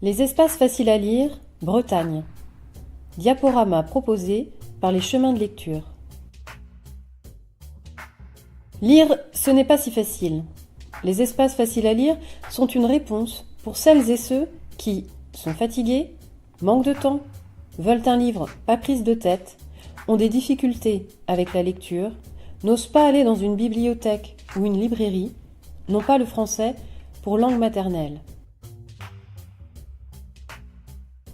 Les espaces faciles à lire, Bretagne. Diaporama proposé par les chemins de lecture. Lire, ce n'est pas si facile. Les espaces faciles à lire sont une réponse pour celles et ceux qui sont fatigués, manquent de temps, veulent un livre pas prise de tête, ont des difficultés avec la lecture, n'osent pas aller dans une bibliothèque ou une librairie, n'ont pas le français pour langue maternelle.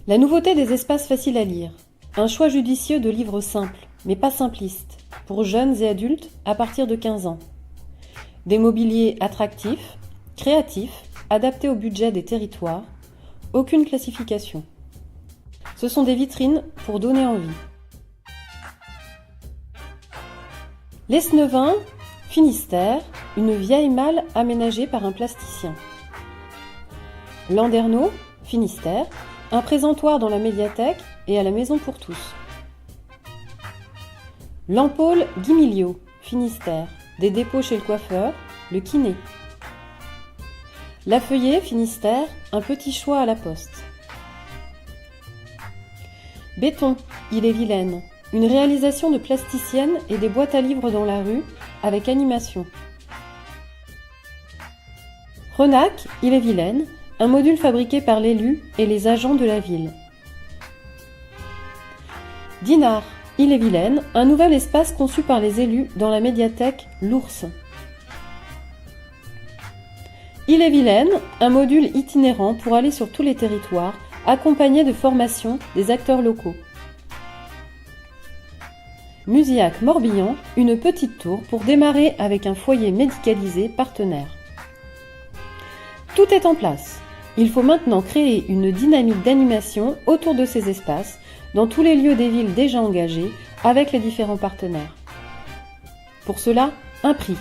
La nouveauté des espaces faciles à lire. Un choix judicieux de livres simples, mais pas simplistes, pour jeunes et adultes à partir de 15 ans. Des mobiliers attractifs, créatifs, adaptés au budget des territoires, aucune classification. Ce sont des vitrines pour donner envie. L'Esnevin, Finistère, une vieille malle aménagée par un plasticien. Landerneau, Finistère, un présentoir dans la médiathèque et à la maison pour tous. L'Ampôle Guimiliau, Finistère, des dépôts chez le coiffeur, le kiné. La Feuillée, Finistère, un petit choix à la poste. Béton, Ille-et-Vilaine, une réalisation de plasticienne et des boîtes à livres dans la rue avec animation. Renac, Ille-et-Vilaine, un module fabriqué par l'élu et les agents de la ville. Dinard, Ille-et-Vilaine, un nouvel espace conçu par les élus dans la médiathèque L'Ours. Ille-et-Vilaine, un module itinérant pour aller sur tous les territoires, accompagné de formations des acteurs locaux. Musillac-Morbihan, une petite tour pour démarrer avec un foyer médicalisé partenaire. Tout est en place. Il faut maintenant créer une dynamique d'animation autour de ces espaces, dans tous les lieux des villes déjà engagés, avec les différents partenaires. Pour cela, un prix.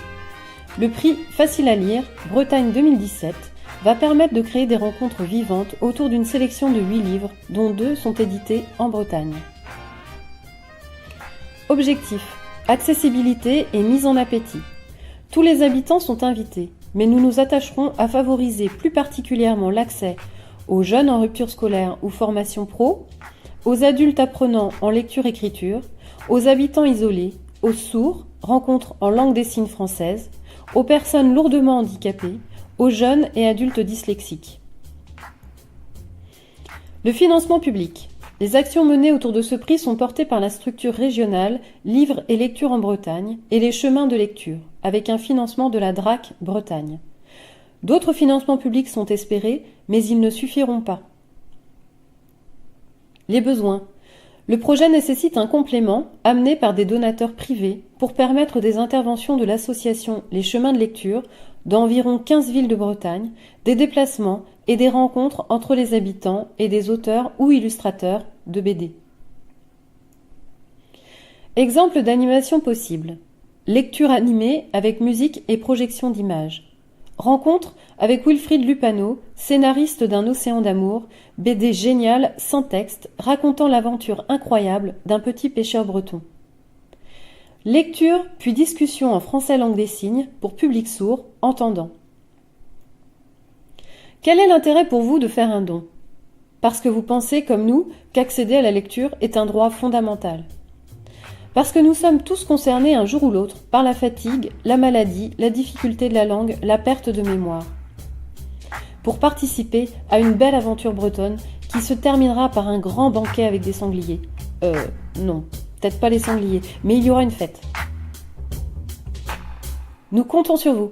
Le prix Facile à lire, Bretagne 2017, va permettre de créer des rencontres vivantes autour d'une sélection de 8 livres, dont 2 sont édités en Bretagne. Objectif, accessibilité et mise en appétit. Tous les habitants sont invités, mais nous nous attacherons à favoriser plus particulièrement l'accès aux jeunes en rupture scolaire ou formation pro, aux adultes apprenants en lecture-écriture, aux habitants isolés, aux sourds, rencontres en langue des signes française, aux personnes lourdement handicapées, aux jeunes et adultes dyslexiques. Le financement public. Les actions menées autour de ce prix sont portées par la structure régionale Livres et lecture en Bretagne et les chemins de lecture, avec un financement de la DRAC Bretagne. D'autres financements publics sont espérés, mais ils ne suffiront pas. Les besoins. Le projet nécessite un complément amené par des donateurs privés pour permettre des interventions de l'association Les Chemins de lecture dans environ 15 villes de Bretagne, des déplacements et des rencontres entre les habitants et des auteurs ou illustrateurs de BD. Exemple d'animation possible. Lecture animée avec musique et projection d'images. Rencontre avec Wilfried Lupano, scénariste d'un Océan d'amour, BD génial sans texte, racontant l'aventure incroyable d'un petit pêcheur breton. Lecture puis discussion en français langue des signes pour public sourd, entendant. Quel est l'intérêt pour vous de faire un don ? Parce que vous pensez, comme nous, qu'accéder à la lecture est un droit fondamental. Parce que nous sommes tous concernés un jour ou l'autre par la fatigue, la maladie, la difficulté de la langue, la perte de mémoire. Pour participer à une belle aventure bretonne qui se terminera par un grand banquet avec des sangliers. Non, peut-être pas les sangliers, mais il y aura une fête. Nous comptons sur vous.